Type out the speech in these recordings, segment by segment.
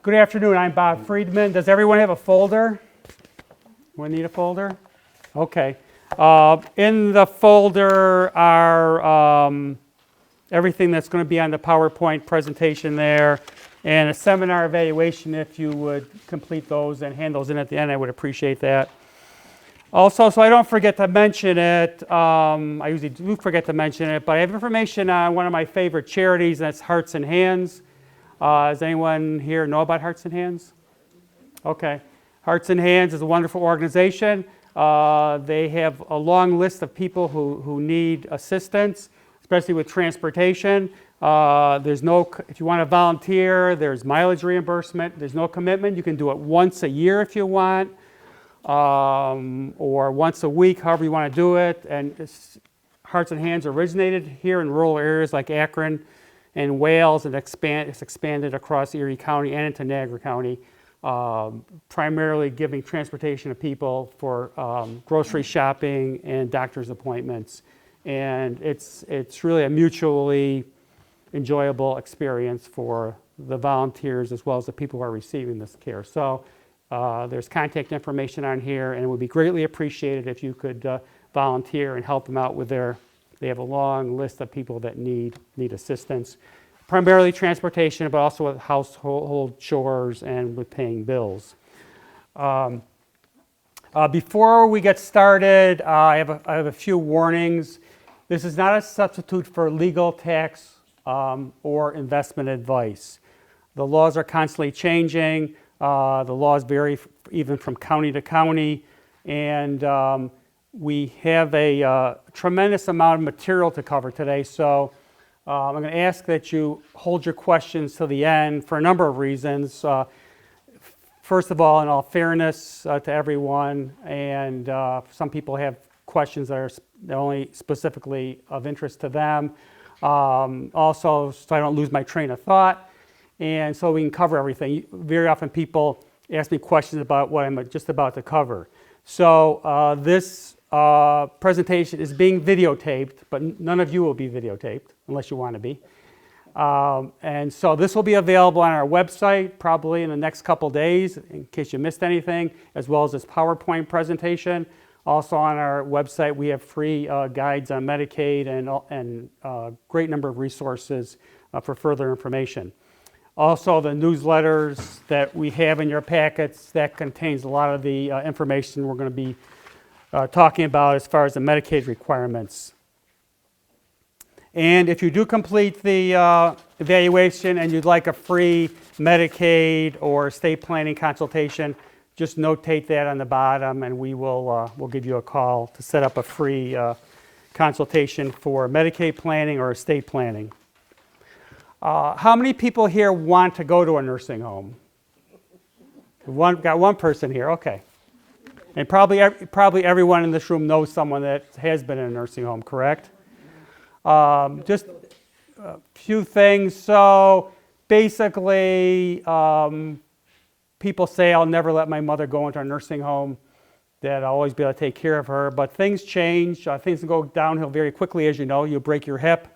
Good afternoon, I'm Bob Friedman. Does everyone have a folder? We need a folder? Okay. In the folder are everything that's going to be on the PowerPoint presentation there, and a seminar evaluation. If you would complete those and hand those in at the end, I would appreciate that. Also, so I don't forget to mention it, I usually do forget to mention it, but I have information on one of my favorite charities, and that's Hearts and Hands. Does anyone here know about Hearts and Hands? Okay. Hearts and Hands is a wonderful organization. They have a long list of people who need assistance, especially with transportation. If you want to volunteer, there's mileage reimbursement. There's no commitment. You can do it once a year if you want, or once a week, however you want to do it. And Hearts and Hands originated here in rural areas like Akron and Wales, and it's expanded across Erie County and into Niagara County, primarily giving transportation to people for grocery shopping and doctor's appointments. And it's really a mutually enjoyable experience for the volunteers as well as the people who are receiving this care. So there's contact information on here, and it would be greatly appreciated if you could volunteer and help them out with they have a long list of people that need assistance, primarily transportation, but also with household chores and with paying bills. Before we get started, I have a few warnings. This is not a substitute for legal, tax, or investment advice. The laws are constantly changing. The laws vary even from county to county, and we have a tremendous amount of material to cover today, so I'm going to ask that you hold your questions to the end for a number of reasons. First of all, in all fairness to everyone, and some people have questions that are only specifically of interest to them. Also, so I don't lose my train of thought, and so we can cover everything. Very often people ask me questions about what I'm just about to cover. So this presentation is being videotaped, but none of you will be videotaped unless you want to be. And so this will be available on our website probably in the next couple days in case you missed anything, as well as this PowerPoint presentation. Also on our website we have free guides on Medicaid and a great number of resources for further information. Also, the newsletters that we have in your packets, that contains a lot of the information we're going to be talking about as far as the Medicaid requirements. And if you do complete the evaluation and you'd like a free Medicaid or estate planning consultation, just notate that on the bottom, and we'll give you a call to set up a free consultation for Medicaid planning or estate planning. How many people here want to go to a nursing home? Got one person here, okay. And probably everyone in this room knows someone that has been in a nursing home, correct? Just a few things. So basically, people say, I'll never let my mother go into a nursing home, that I'll always be able to take care of her. But things change. Things go downhill very quickly, as you know. You break your hip,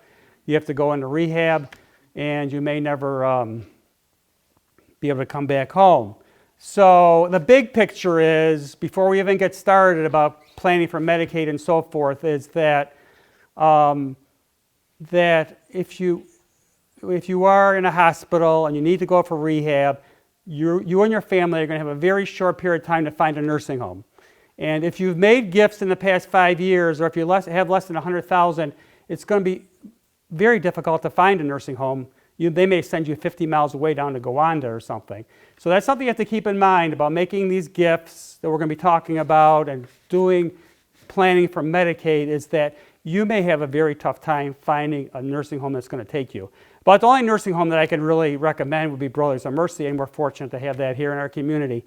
you have to go into rehab, and you may never be able to come back home. So the big picture is, before we even get started about planning for Medicaid and so forth, is that if you are in a hospital and you need to go for rehab, you and your family are going to have a very short period of time to find a nursing home. And if you've made gifts in the past 5 years, or if you have less than $100,000, it's going to be very difficult to find a nursing home. They may send you 50 miles away down to Gowanda or something. So that's something you have to keep in mind about making these gifts that we're going to be talking about and planning for Medicaid, is that you may have a very tough time finding a nursing home that's going to take you. But the only nursing home that I can really recommend would be Brothers of Mercy, and we're fortunate to have that here in our community.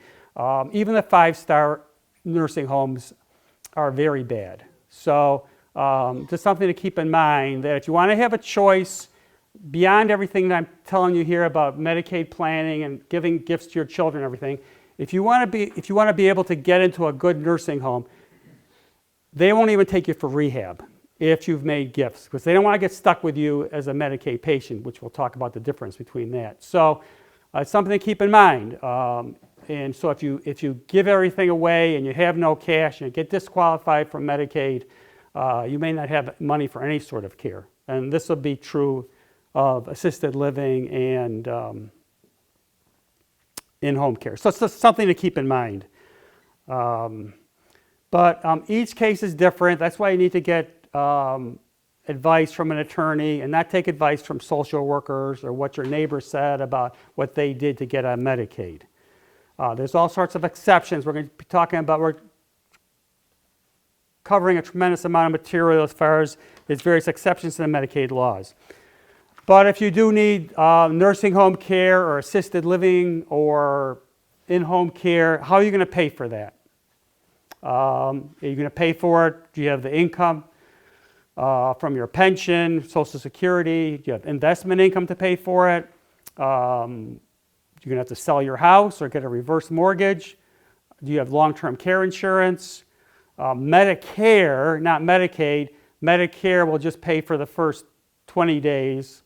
Even the 5-star nursing homes are very bad. So just something to keep in mind, that if you want to have a choice beyond everything that I'm telling you here about Medicaid planning and giving gifts to your children and everything, if you want to be able to get into a good nursing home, they won't even take you for rehab if you've made gifts, because they don't want to get stuck with you as a Medicaid patient, which we'll talk about the difference between that. So It's something to keep in mind. And so if you give everything away and you have no cash and you get disqualified from Medicaid, you may not have money for any sort of care. And this will be true of assisted living and in-home care. So it's just something to keep in mind. But each case is different. That's why you need to get advice from an attorney and not take advice from social workers or what your neighbor said about what they did to get on Medicaid. There's all sorts of exceptions. We're going to be talking about, we're covering a tremendous amount of material as far as there's various exceptions to the Medicaid laws. But if you do need nursing home care or assisted living or in-home care, how are you going to pay for that? Are you going to pay for it? Do you have the income from your pension, Social Security? Do you have investment income to pay for it? You're going to have to sell your house or get a reverse mortgage. Do you have long-term care insurance? Medicare, not Medicaid. Medicare will just pay for the first 20 days.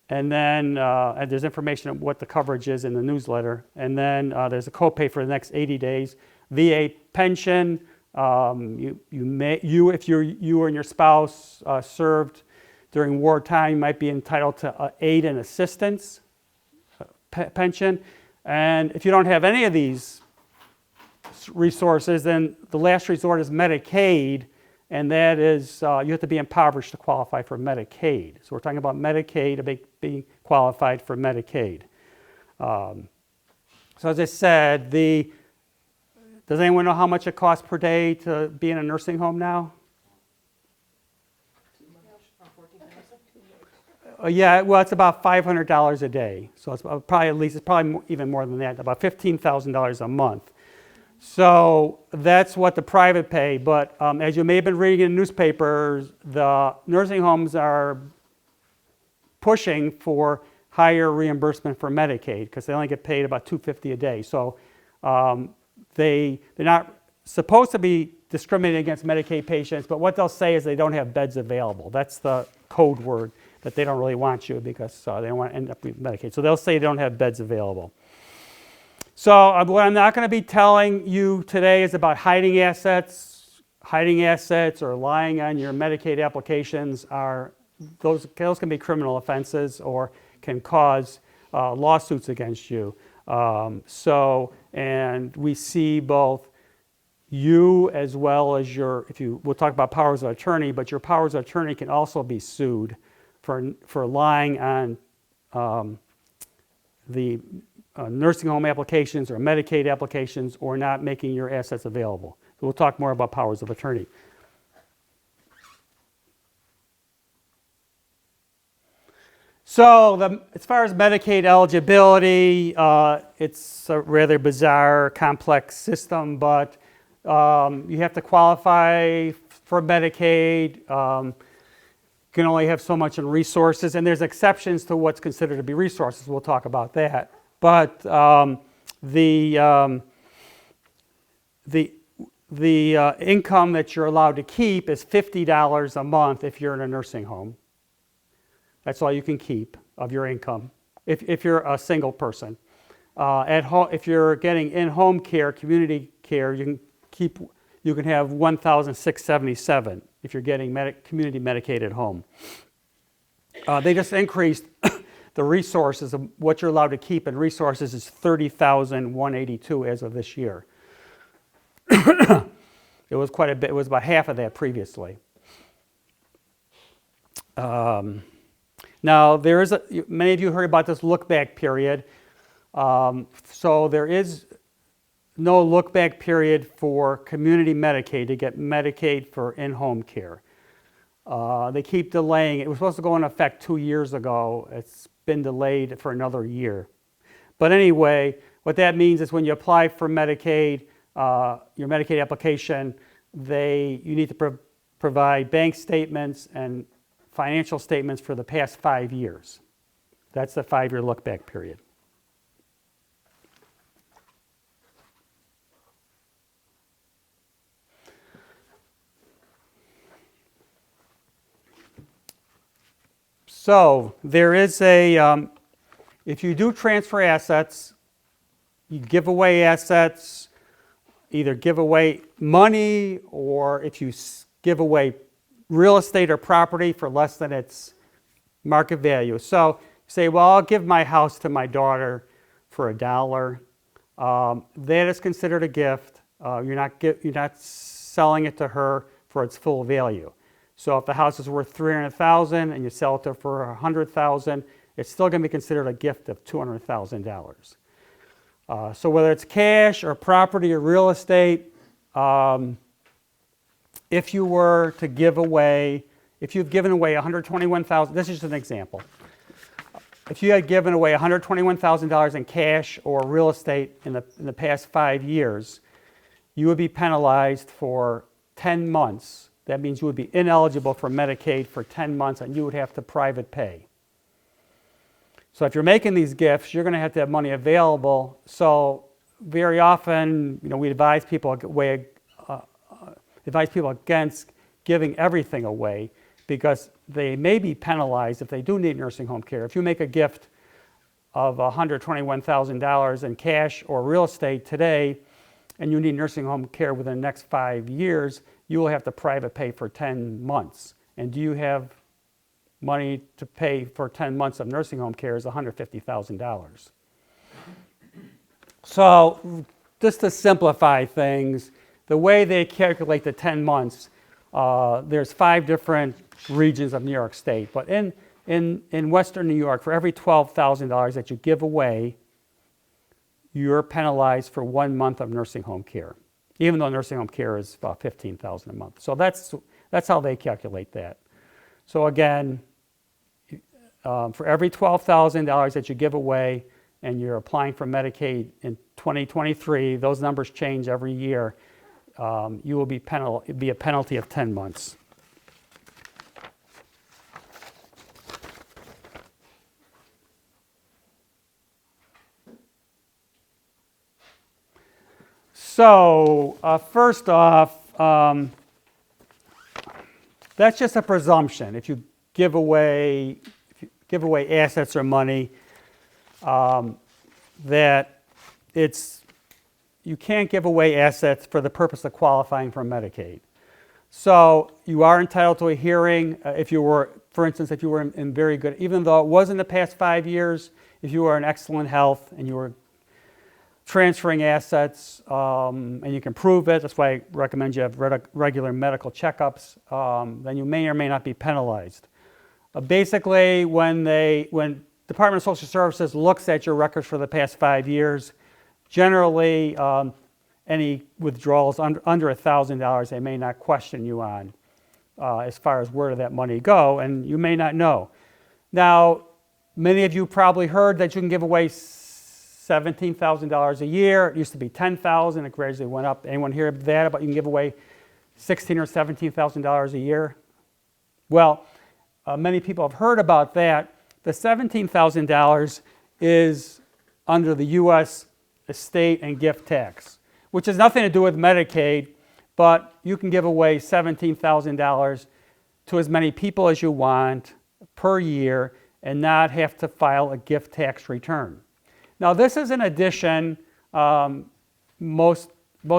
And then and there's information on what the coverage is in the newsletter. And then there's a copay for the next 80 days. VA pension, you if you and your spouse served during wartime, you might be entitled to aid and assistance pension. And if you don't have any of these resources, then the last resort is Medicaid, and that is you have to be impoverished to qualify for Medicaid. So we're talking about Medicaid to be qualified for Medicaid. So as I said, does anyone know how much it costs per day to be in a nursing home now? Yeah, well, it's about $500 a day. So it's probably even more than that, about $15,000 a month. So that's what the private pay. But as you may have been reading in newspapers, the nursing homes are pushing for higher reimbursement for Medicaid because they only get paid about $250 a day. So they're not supposed to be discriminating against Medicaid patients, but what they'll say is they don't have beds available. That's the code word, that they don't really want you because they don't want to end up with Medicaid. So they'll say they don't have beds available. So what I'm not going to be telling you today is about hiding assets or lying on your Medicaid applications. Those can be criminal offenses or can cause lawsuits against you. And we see both you as well as we'll talk about powers of attorney, but your powers of attorney can also be sued for lying on the nursing home applications or Medicaid applications or not making your assets available. So we'll talk more about powers of attorney. So as far as Medicaid eligibility, it's a rather bizarre, complex system, but you have to qualify for Medicaid. You can only have so much in resources, and there's exceptions to what's considered to be resources. We'll talk about that. But the income that you're allowed to keep is $50 a month if you're in a nursing home. That's all you can keep of your income if you're a single person. At home, if you're getting in-home care, community care, you can have $1,677 if you're getting community Medicaid at home. They just increased the resources of what you're allowed to keep in resources is $30,182 as of this year. It was quite a bit. It was about half of that previously. Now, many of you heard about this look-back period. So there is no look-back period for community Medicaid to get Medicaid for in-home care. They keep delaying it. It was supposed to go into effect 2 years ago. It's been delayed for another year. But anyway, what that means is when you apply for Medicaid, your Medicaid application, you need to provide bank statements and financial statements for the past 5 years. That's the 5-year look-back period. So there is a If you do transfer assets, you give away assets, either give away money, or if you give away real estate or property for less than its market value. So you say, well, I'll give my house to my daughter for $1. That is considered a gift. You're not selling it to her for its full value. So if the house is worth $300,000 and you sell it to her for $100,000, it's still going to be considered a gift of $200,000. So whether it's cash or property or real estate, if you were to give away, if you've given away $121,000, this is just an example. If you had given away $121,000 in cash or real estate in the past 5 years, you would be penalized for 10 months. That means you would be ineligible for Medicaid for 10 months and you would have to private pay. So if you're making these gifts, you're going to have money available. So very often, we advise people against giving everything away because they may be penalized if they do need nursing home care. If you make a gift of $121,000 in cash or real estate today and you need nursing home care within the next 5 years, you will have to private pay for 10 months. And do you have money to pay for 10 months of nursing home care is $150,000. So just to simplify things, the way they calculate the 10 months, there's 5 different regions of New York State. But in Western New York, for every $12,000 that you give away, you're penalized for 1 month of nursing home care, even though nursing home care is about $15,000 a month. So that's how they calculate that. So again, for every $12,000 that you give away and you're applying for Medicaid in 2023, those numbers change every year, you will be a penalty of 10 months. So first off, that's just a presumption. If you give away assets or money, that you can't give away assets for the purpose of qualifying for Medicaid. So you are entitled to a hearing if you were, for instance, if you were in very good, even though it was in the past 5 years, if you were in excellent health and you were transferring assets and you can prove it, that's why I recommend you have regular medical checkups, then you may or may not be penalized. Basically, when Department of Social Services looks at your records for the past 5 years, generally any withdrawals under $1,000 they may not question you on as far as where did that money go, and you may not know. Now, many of you probably heard that you can give away $17,000 a year. It used to be $10,000. It gradually went up. Anyone hear that about you can give away $16,000 or $17,000 a year? Well, many people have heard about that. The $17,000 is under the U.S. estate and gift tax, which has nothing to do with Medicaid, but you can give away $17,000 to as many people as you want per year and not have to file a gift tax return. Now, this is an addition. Most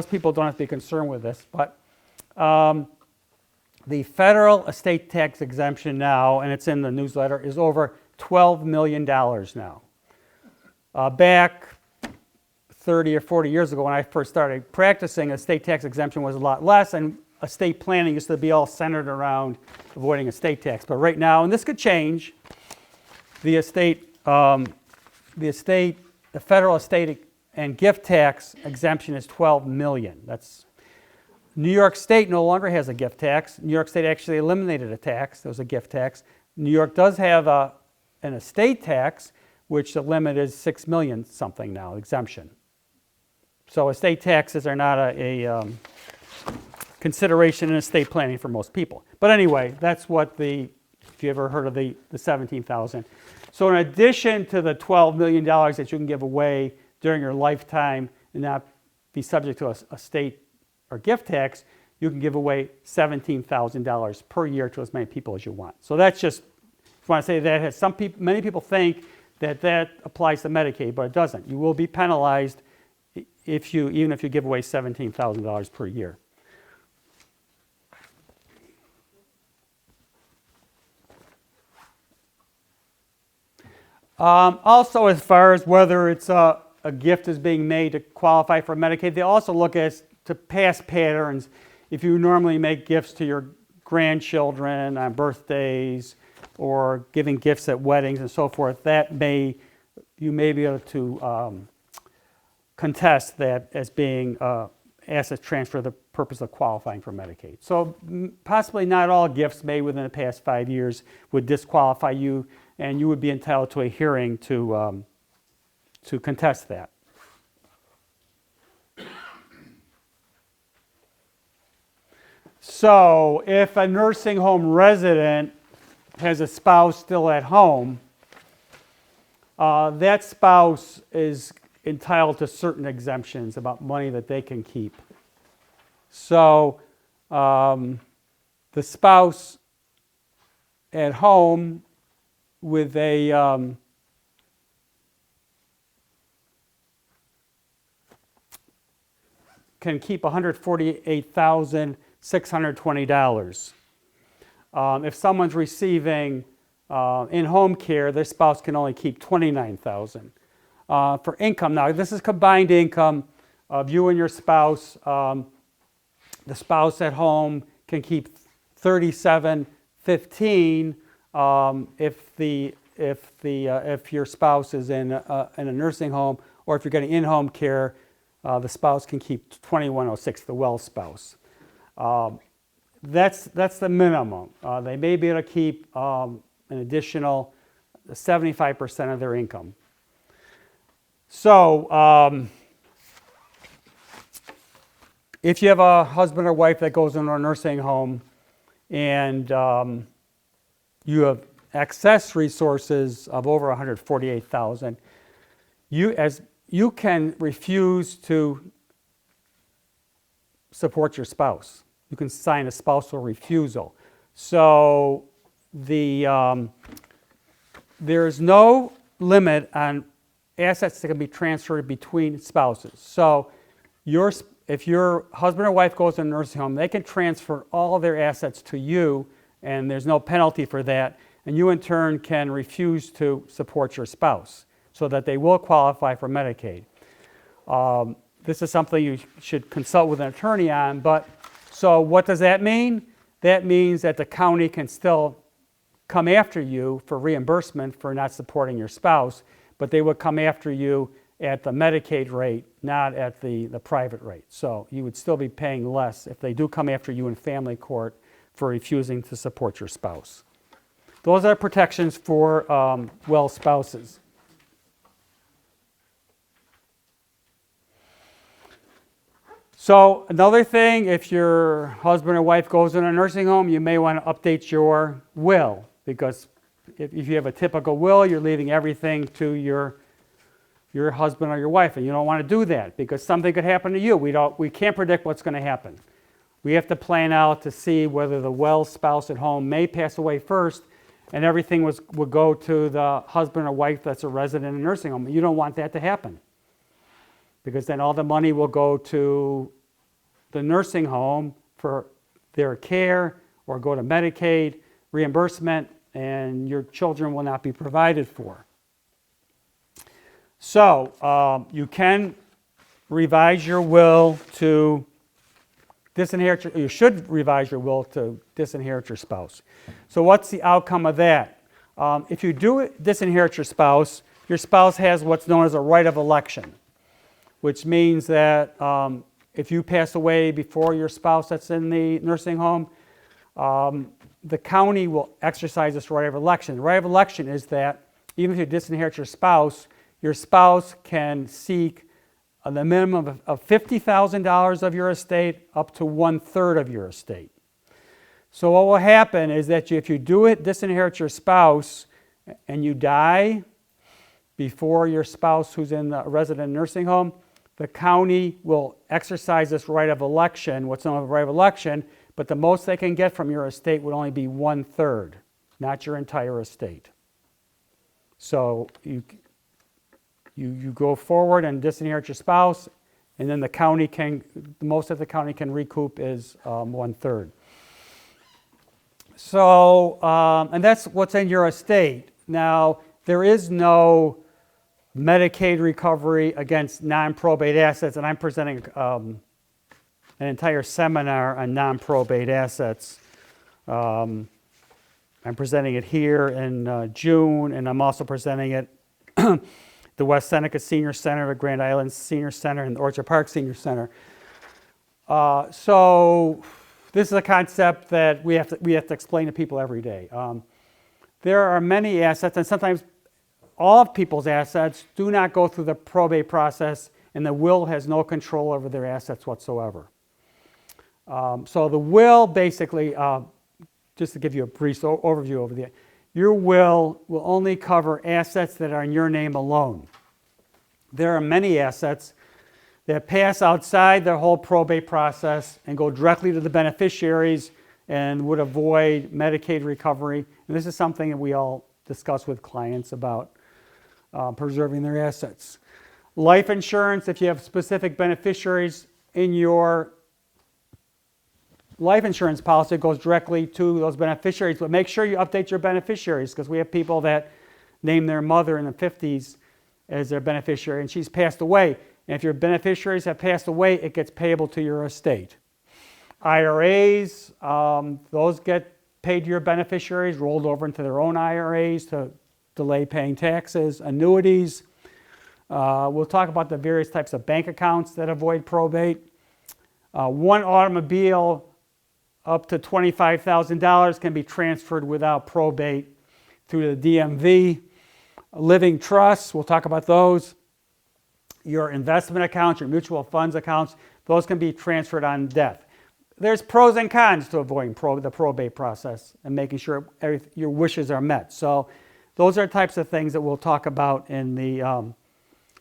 people don't have to be concerned with this, but the federal estate tax exemption now, and it's in the newsletter, is over $12 million now. Back 30 or 40 years ago when I first started practicing, estate tax exemption was a lot less, and estate planning used to be all centered around avoiding estate tax. But right now, and this could change, the federal estate and gift tax exemption is $12 million. That's New York State no longer has a gift tax. New York State actually eliminated a tax. There was a gift tax. New York does have an estate tax, which the limit is $6 million something now, exemption. So estate taxes are not a consideration in estate planning for most people. But anyway, that's what if you ever heard of the 17,000. So in addition to the $12 million that you can give away during your lifetime and not be subject to a state or gift tax, you can give away $17,000 per year to as many people as you want. So that's just, I want to say that many people think that applies to Medicaid, but it doesn't. You will be penalized even if you give away $17,000 per year. Also, as far as whether it's a gift is being made to qualify for Medicaid, they also look at to past patterns. If you normally make gifts to your grandchildren on birthdays or giving gifts at weddings and so forth, you may be able to contest that as being assets transfer for the purpose of qualifying for Medicaid. So possibly not all gifts made within the past 5 years would disqualify you, and you would be entitled to a hearing to contest that. So if a nursing home resident has a spouse still at home, that spouse is entitled to certain exemptions about money that they can keep. So the spouse at home with a can keep $148,620. If someone's receiving in-home care, their spouse can only keep $29,000. For income, now this is combined income of you and your spouse. The spouse at home can keep $37,515 if your spouse is in a nursing home, or if you're getting in-home care, the spouse can keep $21,006, the well spouse. That's the minimum. They may be able to keep an additional 75% of their income. So if you have a husband or wife that goes into a nursing home and you have excess resources of over $148,000, you can refuse to support your spouse. You can sign a spousal refusal. So there's no limit on assets that can be transferred between spouses. So if your husband or wife goes to a nursing home, they can transfer all of their assets to you, and there's no penalty for that. And you, in turn, can refuse to support your spouse so that they will qualify for Medicaid. This is something you should consult with an attorney on. But so what does that mean? That means that the county can still come after you for reimbursement for not supporting your spouse, but they would come after you at the Medicaid rate, not at the private rate. So you would still be paying less if they do come after you in family court for refusing to support your spouse. Those are protections for well spouses. So another thing, if your husband or wife goes in a nursing home, you may want to update your will, because if you have a typical will, you're leaving everything to your husband or your wife, and you don't want to do that because something could happen to you. We can't predict what's going to happen. We have to plan out to see whether the well spouse at home may pass away first, and everything would go to the husband or wife that's a resident in a nursing home. You don't want that to happen, because then all the money will go to the nursing home for their care or go to Medicaid reimbursement, and your children will not be provided for. So you can revise your will to disinherit, you should revise your will to disinherit your spouse. So what's the outcome of that? If you do disinherit your spouse has what's known as a right of election, which means that if you pass away before your spouse that's in the nursing home, the county will exercise this right of election. The right of election is that even if you disinherit your spouse can seek the minimum of $50,000 of your estate up to 1/3 of your estate. So what will happen is that if you disinherit your spouse and you die before your spouse who's in the resident nursing home, the county will exercise this right of election, what's known as a right of election, but the most they can get from your estate would only be 1/3, not your entire estate. So you go forward and disinherit your spouse, and then the most that the county can recoup is 1/3. So, and that's what's in your estate. Now, there is no Medicaid recovery against non-probate assets, and I'm presenting an entire seminar on non-probate assets. I'm presenting it here in June, and I'm also presenting it the West Seneca Senior Center, the Grand Island Senior Center, and the Orchard Park Senior Center. So this is a concept that we have to explain to people every day. There are many assets, and sometimes all of people's assets do not go through the probate process, and the will has no control over their assets whatsoever. So the will basically, just to give you a brief overview over the, your will only cover assets that are in your name alone. There are many assets that pass outside the whole probate process and go directly to the beneficiaries and would avoid Medicaid recovery. And this is something that we all discuss with clients about preserving their assets. Life insurance, if you have specific beneficiaries in your life insurance policy, goes directly to those beneficiaries, but make sure you update your beneficiaries, because we have people that name their mother in the 50s as their beneficiary and she's passed away. And if your beneficiaries have passed away, it gets payable to your estate. IRAs, those get paid to your beneficiaries, rolled over into their own IRAs to delay paying taxes. Annuities, we'll talk about the various types of bank accounts that avoid probate. One automobile up to $25,000 can be transferred without probate through the DMV. Living trusts, we'll talk about those. Your investment accounts, your mutual funds accounts, those can be transferred on death. There's pros and cons to avoiding the probate process and making sure your wishes are met. So those are types of things that we'll talk about in the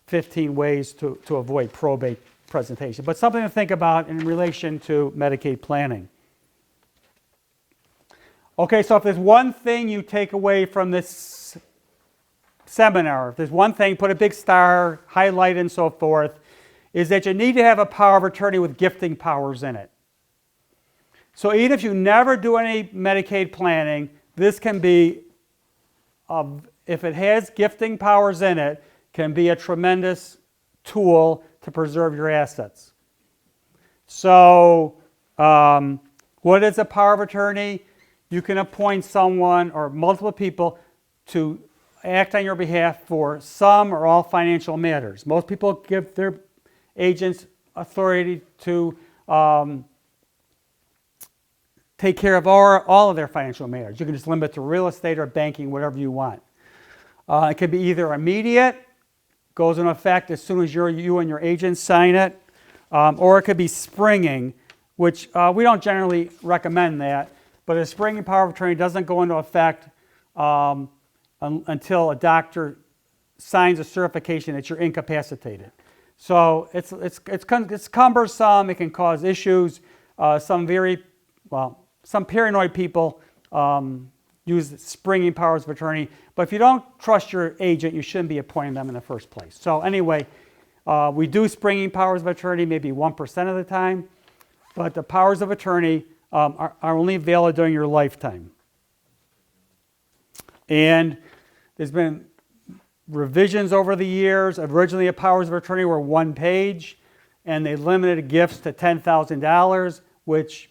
15 ways to avoid probate presentation. But something to think about in relation to Medicaid planning. Okay, so if there's one thing you take away from this seminar, if there's one thing, put a big star, highlight, and so forth, is that you need to have a power of attorney with gifting powers in it. So even if you never do any Medicaid planning, this can be, if it has gifting powers in it, can be a tremendous tool to preserve your assets. So what is a power of attorney? You can appoint someone or multiple people to act on your behalf for some or all financial matters. Most people give their agents authority to take care of all of their financial matters. You can just limit it to real estate or banking, whatever you want. It can be either immediate, goes into effect as soon as you and your agent sign it, or it could be springing, which we don't generally recommend that, but a springing power of attorney doesn't go into effect until a doctor signs a certification that you're incapacitated. So it's cumbersome. It can cause issues. Some paranoid people use springing powers of attorney. But if you don't trust your agent, you shouldn't be appointing them in the first place. So anyway, we do springing powers of attorney maybe 1% of the time, but the powers of attorney are only valid during your lifetime. And there's been revisions over the years. Originally, the powers of attorney were 1 page, and they limited gifts to $10,000, which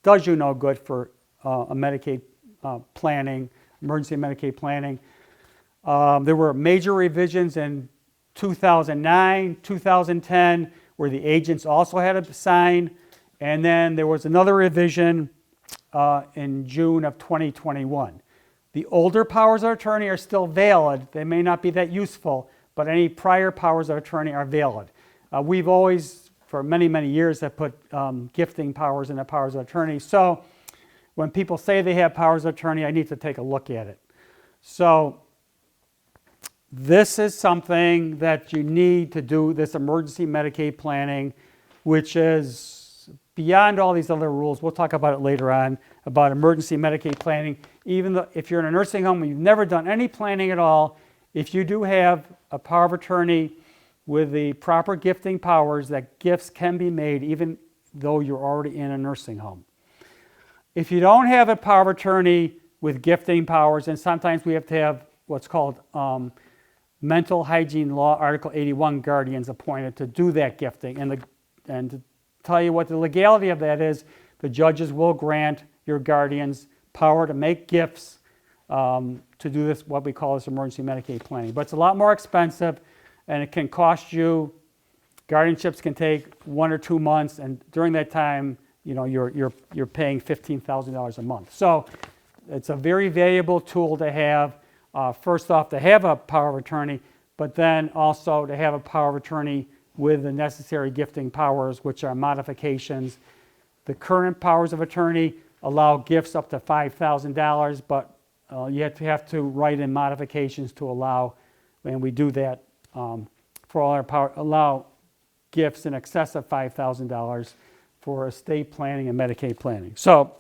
does you no good for a Medicaid planning, emergency Medicaid planning. There were major revisions in 2009, 2010, where the agents also had to sign, and then there was another revision in June of 2021. The older powers of attorney are still valid. They may not be that useful, but any prior powers of attorney are valid. We've always, for many, many years, have put gifting powers in the powers of attorney. So when people say they have powers of attorney, I need to take a look at it. So this is something that you need to do, this emergency Medicaid planning, which is beyond all these other rules. We'll talk about it later on, about emergency Medicaid planning. Even though if you're in a nursing home and you've never done any planning at all, If you do have a power of attorney with the proper gifting powers, that gifts can be made even though you're already in a nursing home. If you don't have a power of attorney with gifting powers, and sometimes we have to have what's called mental hygiene law, Article 81 guardians appointed to do that gifting. And to tell you what the legality of that is, the judges will grant your guardians power to make gifts to do this, what we call this emergency Medicaid planning. But it's a lot more expensive, and it can cost you, guardianships can take 1 or 2 months, and during that time, you know, you're paying $15,000 a month. So it's a very valuable tool to have. First off, to have a power of attorney, but then also to have a power of attorney with the necessary gifting powers, which are modifications. The current powers of attorney allow gifts up to $5,000, but you have to write in modifications to allow, and we do that for all our power, allow gifts in excess of $5,000 for estate planning and Medicaid planning. So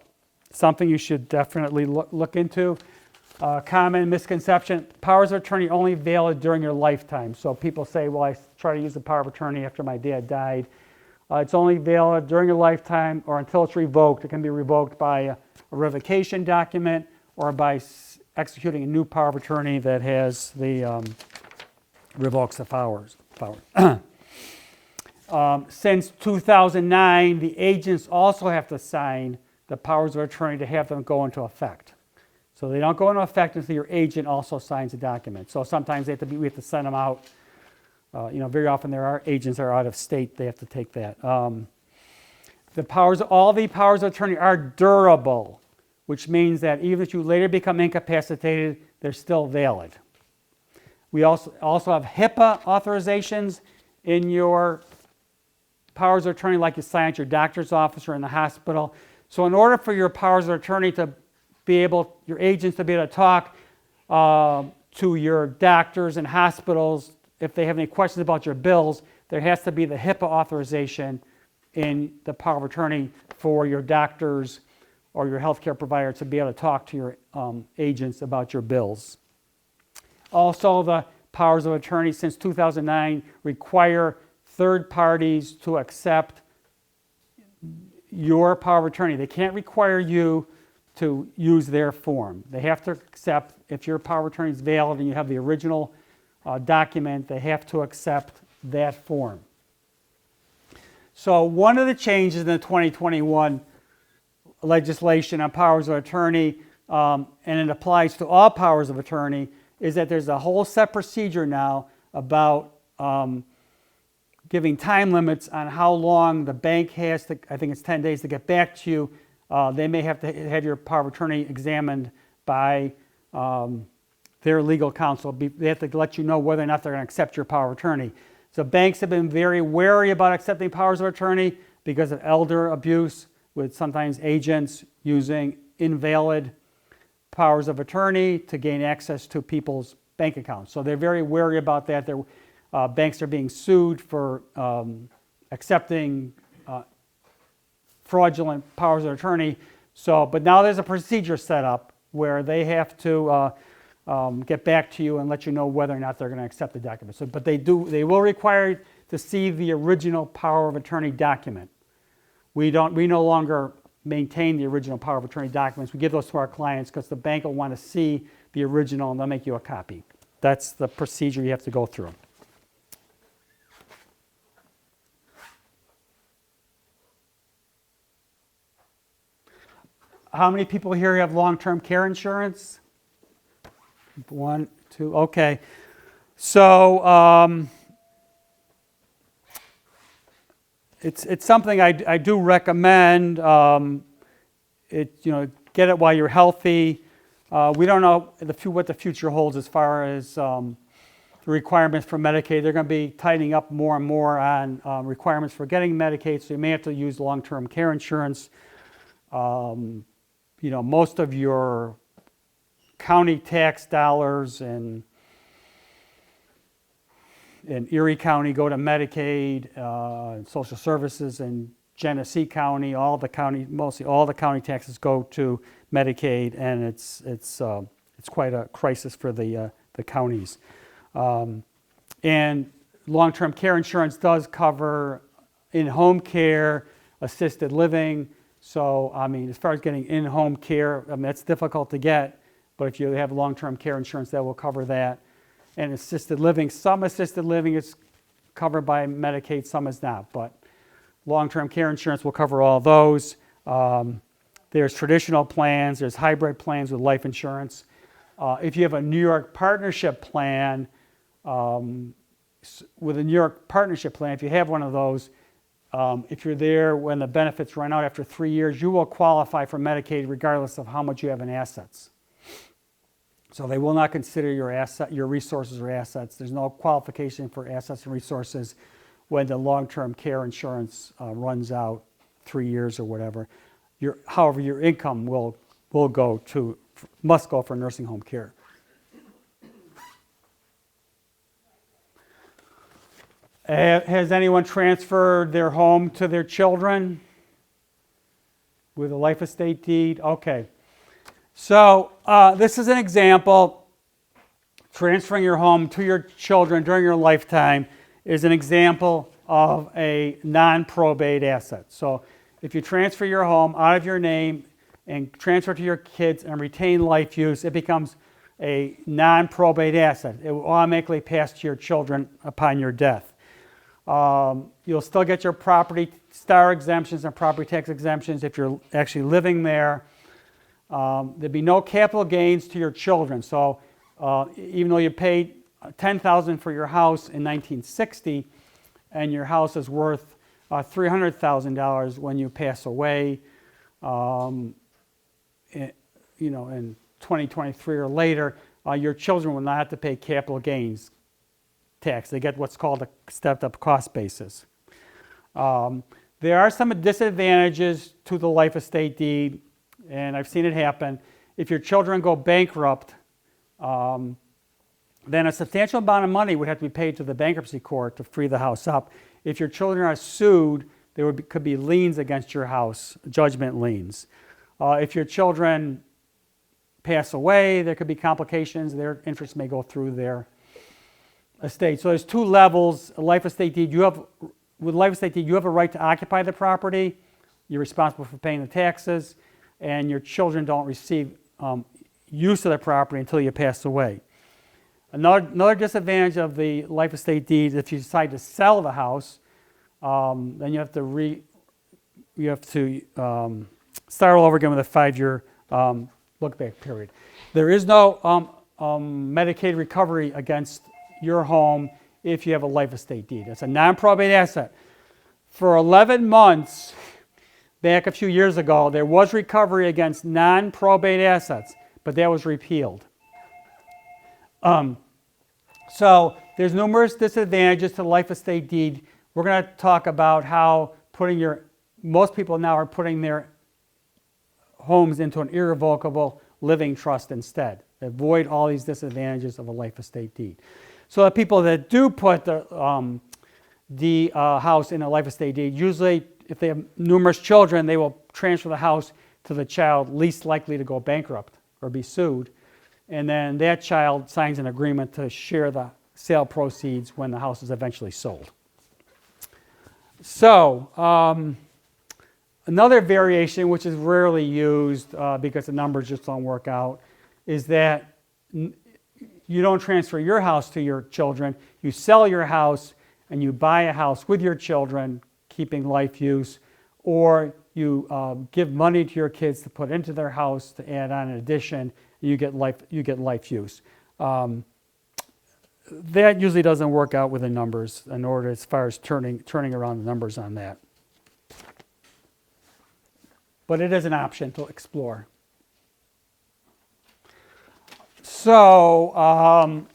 something you should definitely look into. Common misconception, powers of attorney only valid during your lifetime. So people say, well, I try to use the power of attorney after my dad died. It's only valid during your lifetime or until it's revoked. It can be revoked by a revocation document or by executing a new power of attorney that has the revokes the powers. Since 2009, the agents also have to sign the powers of attorney to have them go into effect. So they don't go into effect until your agent also signs a document. So sometimes we have to send them out. Very often there are agents that are out of state. They have to take that. All the powers of attorney are durable, which means that even if you later become incapacitated, they're still valid. We also have HIPAA authorizations in your powers of attorney, like you sign at your doctor's office or in the hospital. So in order for your powers of attorney to your agents to be able to talk to your doctors and hospitals if they have any questions about your bills, there has to be the HIPAA authorization in the power of attorney for your doctors or your healthcare provider to be able to talk to your agents about your bills. Also, the powers of attorney since 2009 require third parties to accept your power of attorney. They can't require you to use their form. They have to accept, if your power of attorney is valid and you have the original document, they have to accept that form. So one of the changes in the 2021 legislation on powers of attorney, and it applies to all powers of attorney, is that there's a whole set procedure now about giving time limits on how long the bank has to, I think it's 10 days to get back to you. They may have to have your power of attorney examined by their legal counsel. They have to let you know whether or not they're going to accept your power of attorney. So banks have been very wary about accepting powers of attorney because of elder abuse, with sometimes agents using invalid powers of attorney to gain access to people's bank accounts. So they're very wary about that. Banks are being sued for accepting fraudulent powers of attorney. But now there's a procedure set up where they have to get back to you and let you know whether or not they're going to accept the document. But they will require you to see the original power of attorney document. We no longer maintain the original power of attorney documents. We give those to our clients because the bank will want to see the original and they'll make you a copy. That's the procedure you have to go through. How many people here have long-term care insurance? 1, 2, okay. So it's something I do recommend. Get it while you're healthy. We don't know what the future holds as far as the requirements for Medicaid. They're going to be tightening up more and more on requirements for getting Medicaid, so you may have to use long-term care insurance. Most of your county tax dollars in Erie County go to Medicaid, and Social Services in Genesee County. Mostly all the county taxes go to Medicaid, and it's quite a crisis for the counties. And long-term care insurance does cover in-home care, assisted living. So, I mean, as far as getting in-home care, I mean, that's difficult to get, but if you have long-term care insurance, that will cover that. And assisted living, some assisted living is covered by Medicaid, some is not, but long-term care insurance will cover all those. There's traditional plans, there's hybrid plans with life insurance. If you have a New York partnership plan, with a New York partnership plan, if you have one of those, if you're there when the benefits run out after 3 years, you will qualify for Medicaid regardless of how much you have in assets. So they will not consider your resources or assets. There's no qualification for assets and resources when the long-term care insurance runs out 3 years or whatever. However, your income must go for nursing home care. Has anyone transferred their home to their children with a life estate deed? Okay. So this is an example. Transferring your home to your children during your lifetime is an example of a non-probate asset. So if you transfer your home out of your name and transfer to your kids and retain life use, it becomes a non-probate asset. It will automatically pass to your children upon your death. You'll still get your property star exemptions and property tax exemptions if you're actually living there. There'd be no capital gains to your children. So even though you paid $10,000 for your house in 1960 and your house is worth $300,000 when you pass away, in 2023 or later, your children will not have to pay capital gains tax. They get what's called a stepped-up cost basis. There are some disadvantages to the life estate deed, and I've seen it happen. If your children go bankrupt, then a substantial amount of money would have to be paid to the bankruptcy court to free the house up. If your children are sued, there could be liens against your house, judgment liens. If your children pass away, there could be complications. Their interest may go through their estate. So there's two levels. A life estate deed, with life estate deed, you have a right to occupy the property. You're responsible for paying the taxes, and your children don't receive use of the property until you pass away. Another disadvantage of the life estate deed, if you decide to sell the house, then you have to start all over again with a 5-year look-back period. There is no Medicaid recovery against your home if you have a life estate deed. It's a non-probate asset. For 11 months, back a few years ago, there was recovery against non-probate assets, but that was repealed. So there's numerous disadvantages to the life estate deed. We're going to talk about how most people now are putting their homes into an irrevocable living trust instead. Avoid all these disadvantages of a life estate deed. So the people that do put the house in a life estate deed, usually if they have numerous children, they will transfer the house to the child least likely to go bankrupt or be sued. And then that child signs an agreement to share the sale proceeds when the house is eventually sold. So another variation, which is rarely used because the numbers just don't work out, is that you don't transfer your house to your children. You sell your house and you buy a house with your children, keeping life use, or you give money to your kids to put into their house to add on an addition. You get life use. That usually doesn't work out with the numbers in order as far as turning around the numbers on that. But it is an option to explore. So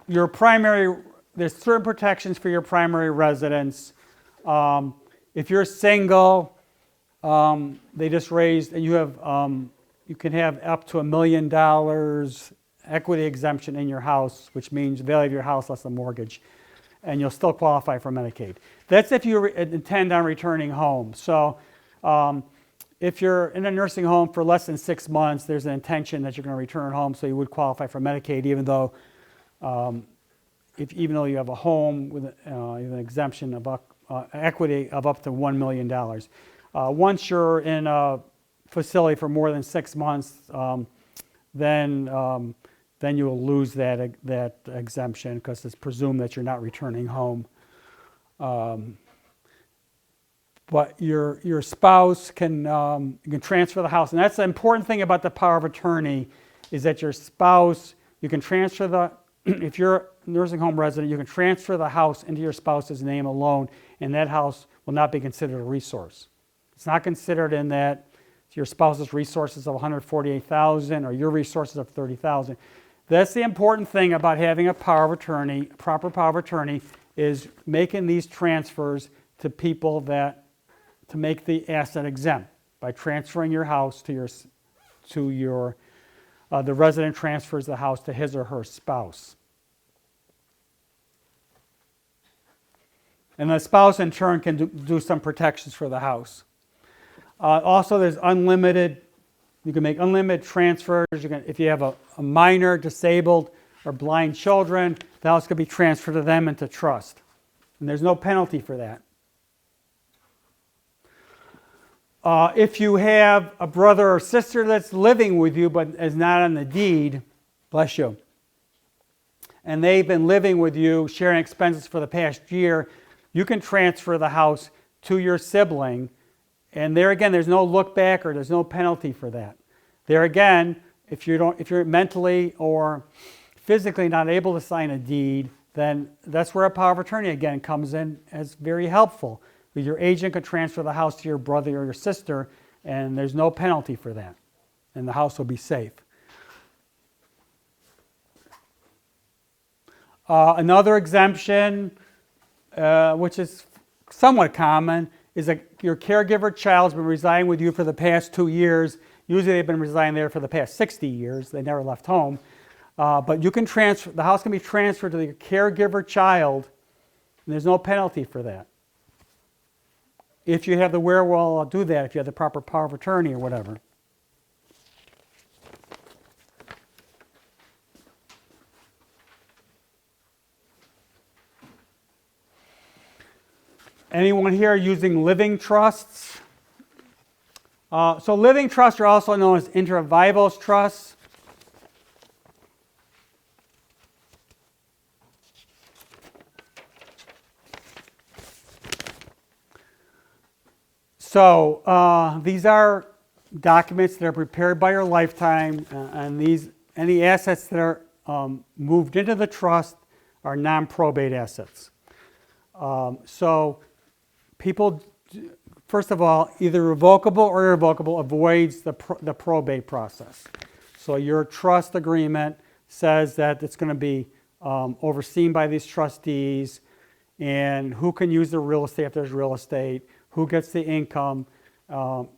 there's certain protections for your primary residence. If you're single, they just raised, and you can have up to $1 million equity exemption in your house, which means the value of your house less the mortgage, and you'll still qualify for Medicaid. That's if you intend on returning home. So if you're in a nursing home for less than 6 months, there's an intention that you're going to return home, so you would qualify for Medicaid, even though even though you have a home with an exemption of equity of up to $1 million. Once you're in a facility for more than 6 months, then you will lose that exemption because it's presumed that you're not returning home. But your spouse can you can transfer the house, and that's the important thing about the power of attorney, is that your spouse, you can transfer the if you're a nursing home resident, you can transfer the house into your spouse's name alone, and that house will not be considered a resource. It's not considered in that your spouse's resources of $148,000 or your resources of $30,000. That's the important thing about having a power of attorney, proper power of attorney, is making these transfers to people to make the asset exempt by transferring your house to the resident transfers the house to his or her spouse. And the spouse in turn can do some protections for the house. Also, there's unlimited, you can make unlimited transfers. If you have a minor, disabled, or blind children, the house could be transferred to them into trust. And there's no penalty for that. If you have a brother or sister that's living with you but is not on the deed, bless you, and they've been living with you, sharing expenses for the past year, you can transfer the house to your sibling. And there again, there's no look back or there's no penalty for that. There again, if you're mentally or physically not able to sign a deed, then that's where a power of attorney again comes in as very helpful. Your agent could transfer the house to your brother or your sister, and there's no penalty for that, and the house will be safe. Another exemption, which is somewhat common, is that your caregiver child's been residing with you for the past 2 years. Usually they've been residing there for the past 60 years. They never left home. But you can transfer, the house can be transferred to the caregiver child, and there's no penalty for that. If you have the wherewithal to do that, if you have the proper power of attorney or whatever. Anyone here using living trusts? So living trusts are also known as inter vivos trusts. So these are documents that are prepared by your lifetime, and any assets that are moved into the trust are non-probate assets. So people, first of all, either revocable or irrevocable avoids the probate process. So your trust agreement says that it's going to be overseen by these trustees, and who can use the real estate if there's real estate, who gets the income, and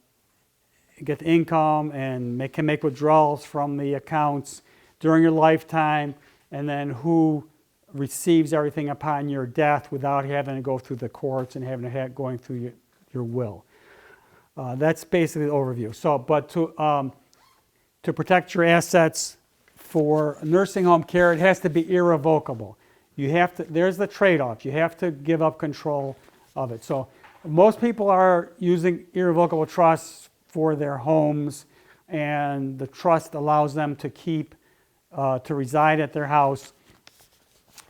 can make withdrawals from the accounts during your lifetime, and then who receives everything upon your death without having to go through the courts and going through your will. That's basically the overview. So, but to protect your assets for nursing home care, it has to be irrevocable. There's the trade-off. You have to give up control of it. So most people are using irrevocable trusts for their homes, and the trust allows them to reside at their house.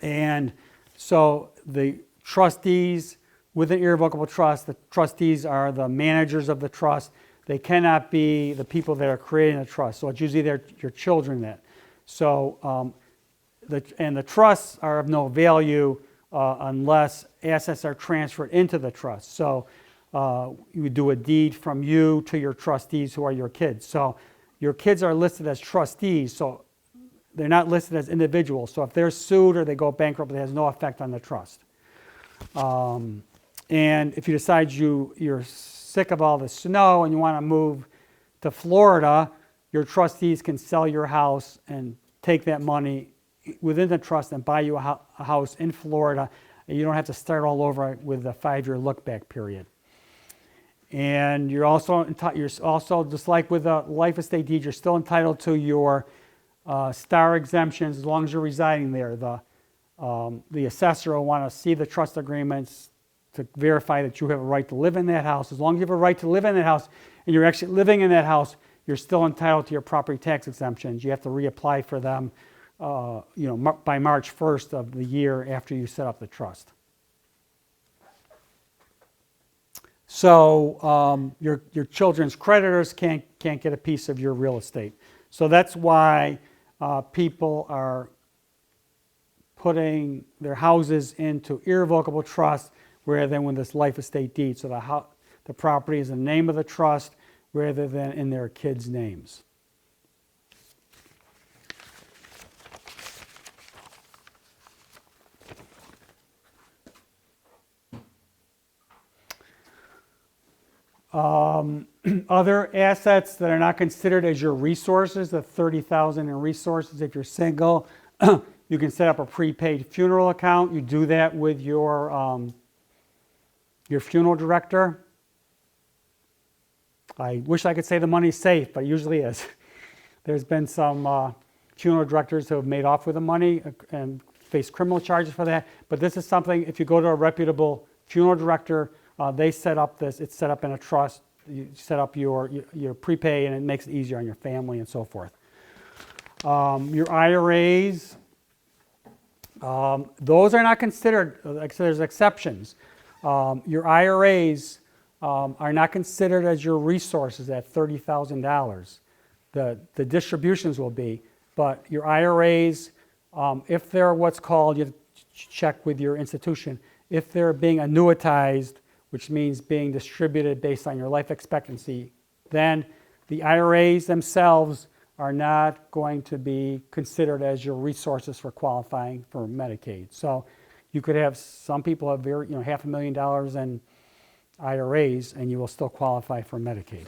And so the trustees with an irrevocable trust, the trustees are the managers of the trust. They cannot be the people that are creating the trust. So it's usually your children that. So the trusts are of no value unless assets are transferred into the trust. So you would do a deed from you to your trustees, who are your kids. So your kids are listed as trustees, so they're not listed as individuals. So if they're sued or they go bankrupt, it has no effect on the trust. And if you decide you're sick of all the snow and you want to move to Florida, your trustees can sell your house and take that money within the trust and buy you a house in Florida. And you don't have to start all over with a 5-year look-back period. And you're also just like with a life estate deed, you're still entitled to your star exemptions as long as you're residing there. The The assessor will want to see the trust agreements to verify that you have a right to live in that house. As long as you have a right to live in that house and you're actually living in that house, you're still entitled to your property tax exemptions. You have to reapply for them by March 1st of the year after you set up the trust. So your children's creditors can't get a piece of your real estate. So that's why people are putting their houses into irrevocable trust rather than with this life estate deed. So the property is in the name of the trust rather than in their kids' names. Other assets that are not considered as your resources, the $30,000 in resources if you're single, you can set up a prepaid funeral account. You do that with your funeral director. I wish I could say the money's safe, but it usually is. There's been some funeral directors who have made off with the money and face criminal charges for that. But this is something, if you go to a reputable funeral director, they set up this, it's set up in a trust. You set up your prepay and it makes it easier on your family and so forth. Your IRAs, those are not considered, like I said, there's exceptions. Your IRAs are not considered as your resources at $30,000. The distributions will be, but your IRAs, if they're what's called, you have to check with your institution, if they're being annuitized, which means being distributed based on your life expectancy, then the IRAs themselves are not going to be considered as your resources for qualifying for Medicaid. So you could have, some people have $500,000 in IRAs and you will still qualify for Medicaid.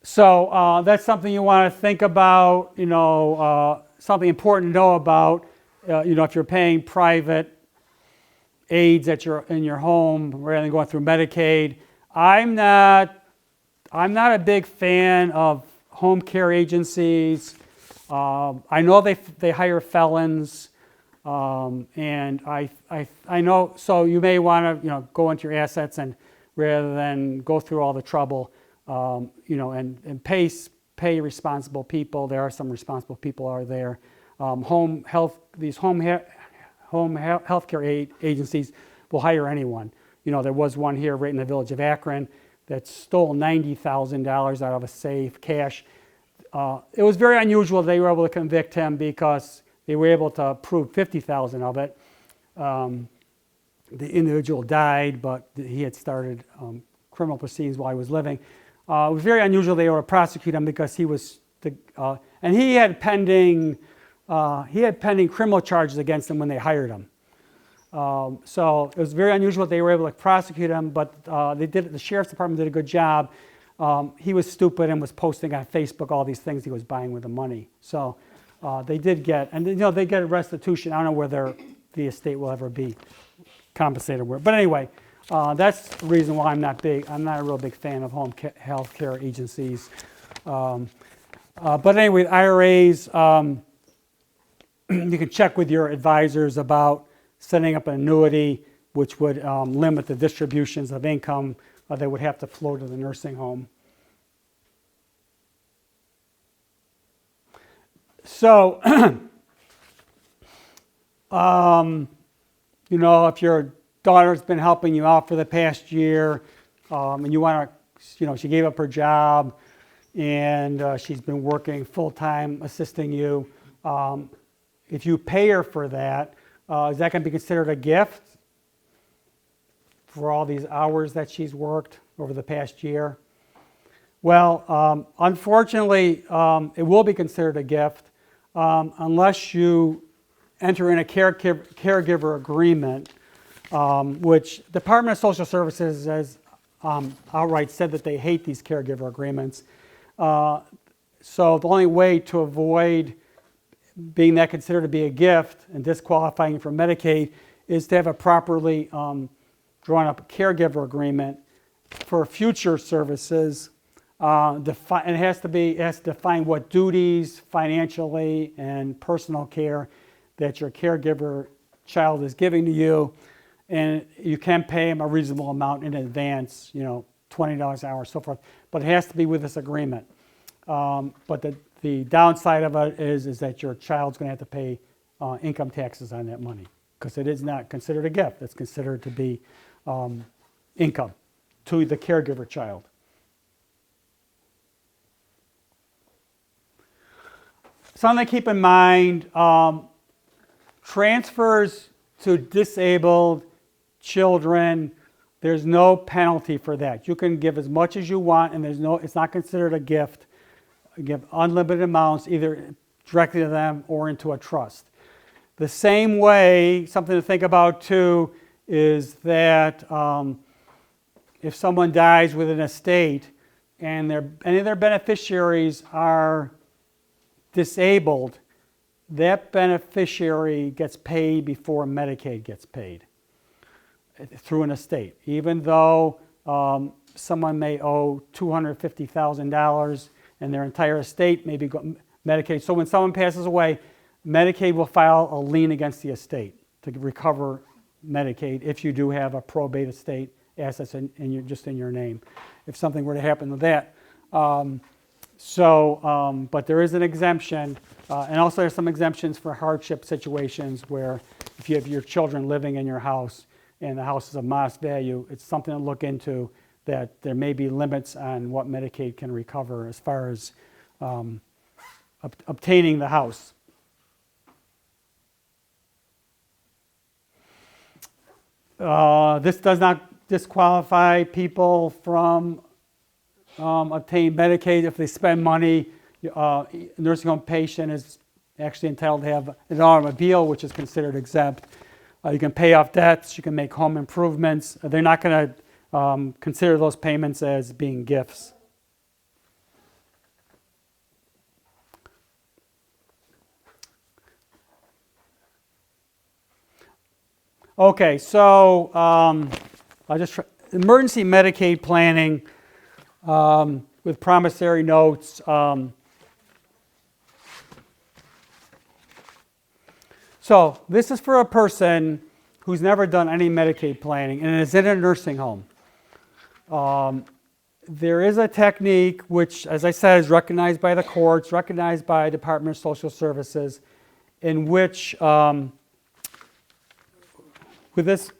So that's something you want to think about, something important to know about, if you're paying private aids in your home rather than going through Medicaid. I'm not a big fan of home care agencies. I know they hire felons, and I know. So you may want to go into your assets and rather than go through all the trouble, and pay responsible people. There are some responsible people are there. Home health care agencies will hire anyone. There was one here right in the village of Akron that stole $90,000 out of a safe, cash. It was very unusual they were able to convict him because they were able to prove $50,000 of it. The individual died, but he had started criminal proceedings while he was living. It was very unusual they were to prosecute him because he was, and he had pending criminal charges against him when they hired him. So it was very unusual they were able to prosecute him, but the sheriff's department did a good job. He was stupid and was posting on Facebook all these things he was buying with the money. So they did get, and they get a restitution. I don't know whether the estate will ever be compensated with. But anyway, that's the reason why I'm not a real big fan of home health care agencies. But anyway, IRAs, you can check with your advisors about setting up an annuity which would limit the distributions of income that would have to flow to the nursing home. So, if your daughter's been helping you out for the past year, and you want to, she gave up her job, and she's been working full-time assisting you. If you pay her for that, is that going to be considered a gift for all these hours that she's worked over the past year? Well, unfortunately, it will be considered a gift unless you enter in a caregiver agreement, which Department of Social Services has outright said that they hate these caregiver agreements. So the only way to avoid being that considered to be a gift and disqualifying from Medicaid is to have a properly drawn up caregiver agreement for future services And it has to define what duties financially and personal care that your caregiver child is giving to you, and you can pay them a reasonable amount in advance, $20 an hour, so forth, but it has to be with this agreement. But the downside of it is that your child's going to have to pay income taxes on that money, because it is not considered a gift. It's considered to be income to the caregiver child. Something to keep in mind, transfers to disabled children, there's no penalty for that. You can give as much as you want, and it's not considered a gift. You give unlimited amounts either directly to them or into a trust. The same way, something to think about too, is that if someone dies with an estate and any of their beneficiaries are disabled, that beneficiary gets paid before Medicaid gets paid through an estate. Even though someone may owe $250,000 and their entire estate may be Medicaid. So when someone passes away, Medicaid will file a lien against the estate to recover Medicaid if you do have a probate estate assets just in your name, if something were to happen to that. But there is an exemption, and also there's some exemptions for hardship situations where if you have your children living in your house and the house is of modest value, it's something to look into, that there may be limits on what Medicaid can recover as far as obtaining the house. This does not disqualify people from obtaining Medicaid if they spend money. A nursing home patient is actually entitled to have an automobile, which is considered exempt. You can pay off debts, you can make home improvements. They're not going to consider those payments as being gifts. Okay, so emergency Medicaid planning with promissory notes. So this is for a person who's never done any Medicaid planning and is in a nursing home. There is a technique which, as I said, is recognized by the courts, recognized by Department of Social Services, in which with this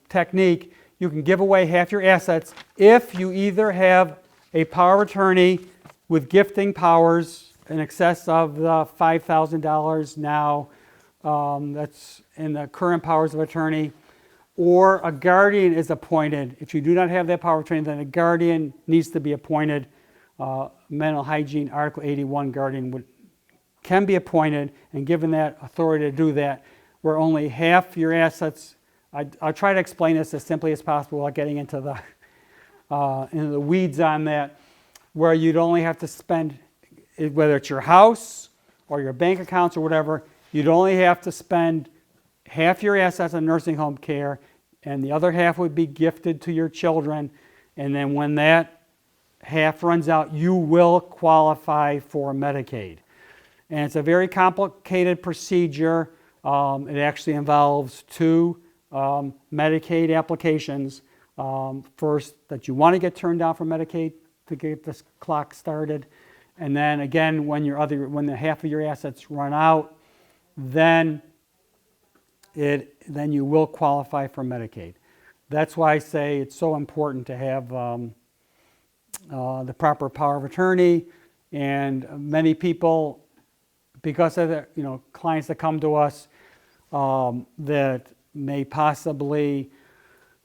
technique, you can give away half your assets if you either have a power of attorney with gifting powers in excess of the $5,000 now, that's in the current powers of attorney, or a guardian is appointed. If you do not have that power of attorney, then a guardian needs to be appointed. Mental Hygiene Article 81 guardian can be appointed, and given that authority to do that, where only half your assets, I'll try to explain this as simply as possible without getting into the weeds on that, where you'd only have to spend, whether it's your house or your bank accounts or whatever, you'd only have to spend half your assets on nursing home care, and the other half would be gifted to your children, and then when that half runs out, you will qualify for Medicaid. And it's a very complicated procedure. It actually involves two Medicaid applications. First, that you want to get turned down for Medicaid to get this clock started, and then again when the half of your assets run out, then you will qualify for Medicaid. That's why I say it's so important to have the proper power of attorney. And many people, because of the clients that come to us that may possibly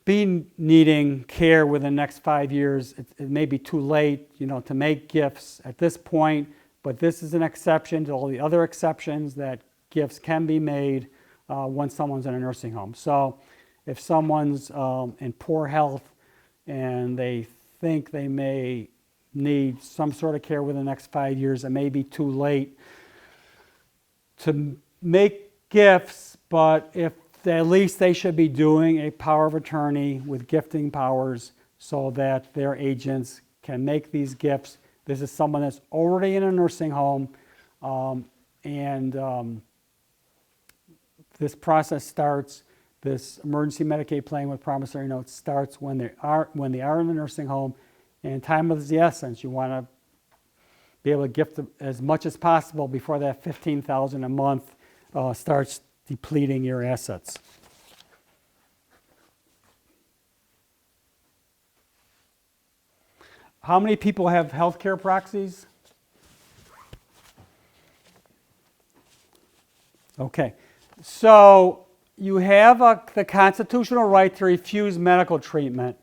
be needing care within the next 5 years, it may be too late, to make gifts at this point. But this is an exception to all the other exceptions that gifts can be made when someone's in a nursing home. So if someone's in poor health and they think they may need some sort of care within the next 5 years, it may be too late to make gifts, but at least they should be doing a power of attorney with gifting powers so that their agents can make these gifts. This is someone that's already in a nursing home, and this process starts. This emergency Medicaid plan with promissory notes starts when they are in the nursing home, and time is the essence. You want to be able to gift as much as possible before that $15,000 a month starts depleting your assets. How many people have healthcare proxies? Okay, so you have the constitutional right to refuse medical treatment,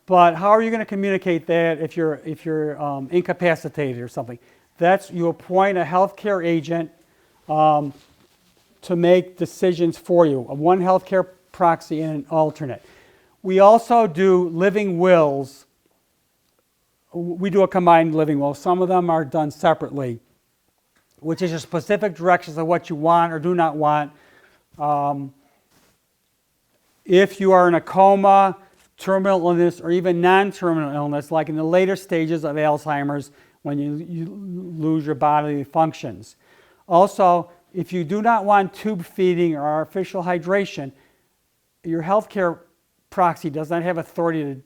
but how are you going to communicate that if you're incapacitated or something? You appoint a healthcare agent to make decisions for you, one healthcare proxy and an alternate. We also do living wills. We do a combined living will. Some of them are done separately, which is your specific directions of what you want or do not want. If you are in a coma, terminal illness, or even non-terminal illness, like in the later stages of Alzheimer's, when you lose your bodily functions. Also, if you do not want tube feeding or artificial hydration, your healthcare proxy does not have authority to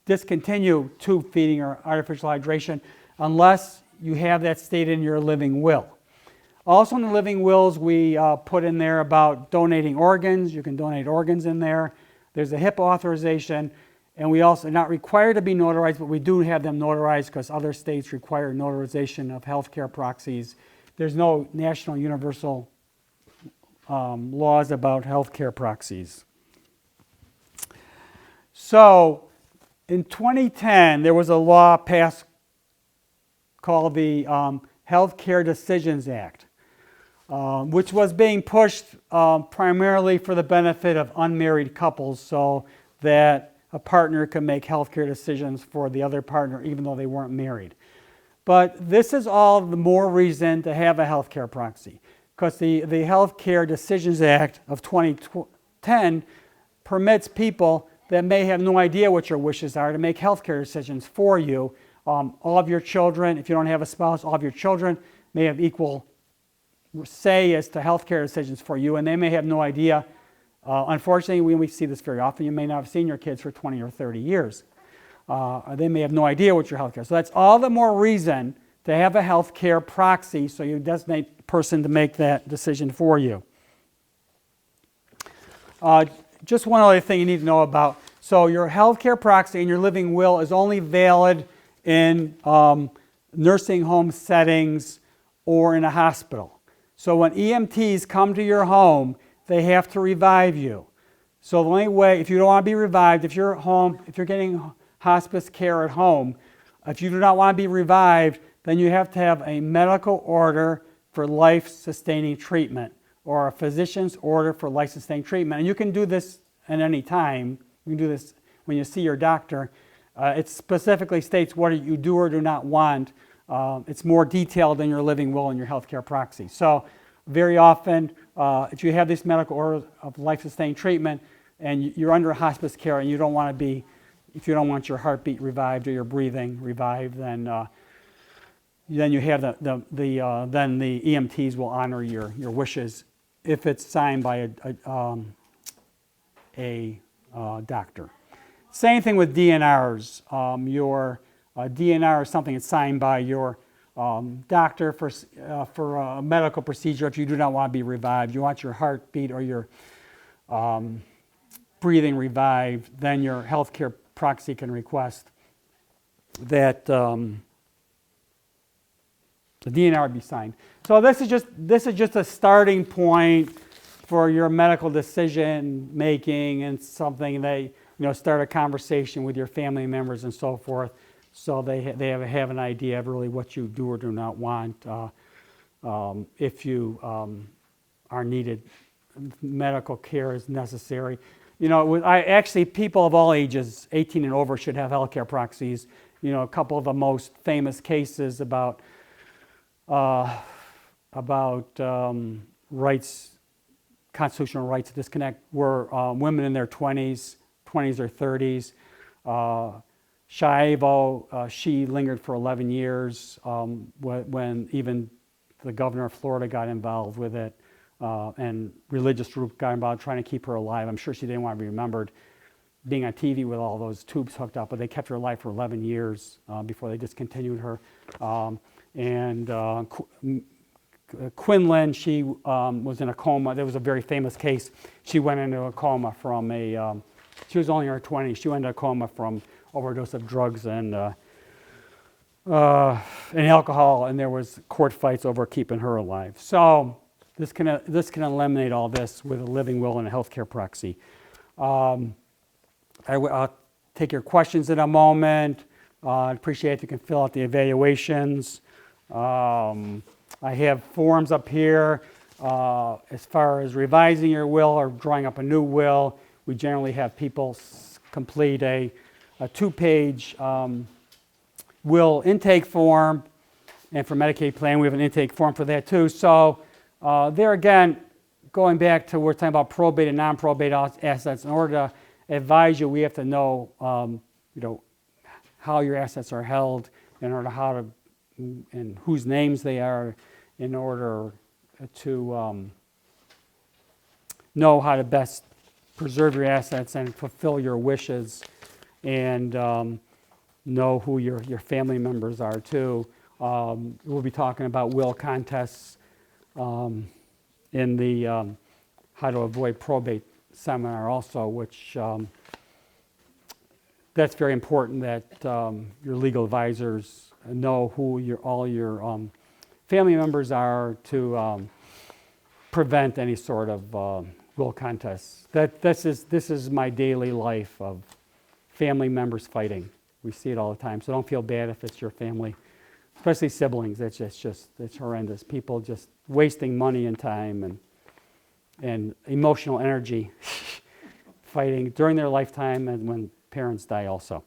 discontinue tube feeding or artificial hydration unless you have that stated in your living will. Also in the living wills, we put in there about donating organs. You can donate organs in there. There's a HIPAA authorization, and we also are not required to be notarized, but we do have them notarized because other states require notarization of healthcare proxies. There's no national universal laws about healthcare proxies. So in 2010, there was a law passed called the Healthcare Decisions Act, which was being pushed primarily for the benefit of unmarried couples so that a partner could make healthcare decisions for the other partner even though they weren't married. But this is all the more reason to have a healthcare proxy, because the Healthcare Decisions Act of 2010 permits people that may have no idea what your wishes are to make healthcare decisions for you. All of your children, if you don't have a spouse, all of your children may have equal say as to healthcare decisions for you, and they may have no idea. Unfortunately, we see this very often. You may not have seen your kids for 20 or 30 years. They may have no idea what your healthcare. So that's all the more reason to have a healthcare proxy, so you designate a person to make that decision for you. Just one other thing you need to know about. So your healthcare proxy and your living will is only valid in nursing home settings or in a hospital. So when EMTs come to your home, they have to revive you. So the only way, if you don't want to be revived, if you're home, if you're getting hospice care at home, if you do not want to be revived, then you have to have a medical order for life-sustaining treatment or a physician's order for life-sustaining treatment. And you can do this at any time. You can do this when you see your doctor. It specifically states what you do or do not want. It's more detailed in your living will and your healthcare proxy. So very often, if you have this medical order of life-sustaining treatment and you're under hospice care and you don't want to be, if you don't want your heartbeat revived or your breathing revived, then you have then the EMTs will honor your wishes if it's signed by a doctor. Same thing with DNRs. Your DNR is something that's signed by your doctor for a medical procedure if you do not want to be revived. You want your heartbeat or your breathing revived, then your healthcare proxy can request that the DNR be signed. So this is just a starting point for your medical decision making and something they start a conversation with your family members and so forth, so they have an idea of really what you do or do not want if you are needed. Medical care is necessary. People of all ages, 18 and over, should have healthcare proxies. A couple of the most famous cases about rights, constitutional rights to disconnect were women in their 20s or 30s. Shivo, she lingered for 11 years when even the governor of Florida got involved with it, and religious group got involved trying to keep her alive. I'm sure she didn't want to be remembered being on TV with all those tubes hooked up, but they kept her alive for 11 years before they discontinued her. Quinlan, she was in a coma. There was a very famous case. She went into a coma from she was only in her 20s. She went into a coma from overdose of drugs and alcohol, and there was court fights over keeping her alive. So this can eliminate all this with a living will and a healthcare proxy. I'll take your questions in a moment. I'd appreciate if you can fill out the evaluations. I have forms up here as far as revising your will or drawing up a new will. We generally have people complete a 2-page will intake form, and for Medicaid plan we have an intake form for that too. So there again, going back to we're talking about probate and non-probate assets. In order to advise you, we have to know, how your assets are held, in order how to and whose names they are, in order to know how to best preserve your assets and fulfill your wishes, and know who your family members are too. We'll be talking about will contests in the how to avoid probate seminar also, which that's very important that your legal advisors know who all your family members are to prevent any sort of will contests. This is my daily life of family members fighting. We see it all the time, so don't feel bad if it's your family, especially siblings. It's horrendous. People just wasting money and time and emotional energy fighting during their lifetime and when parents die also.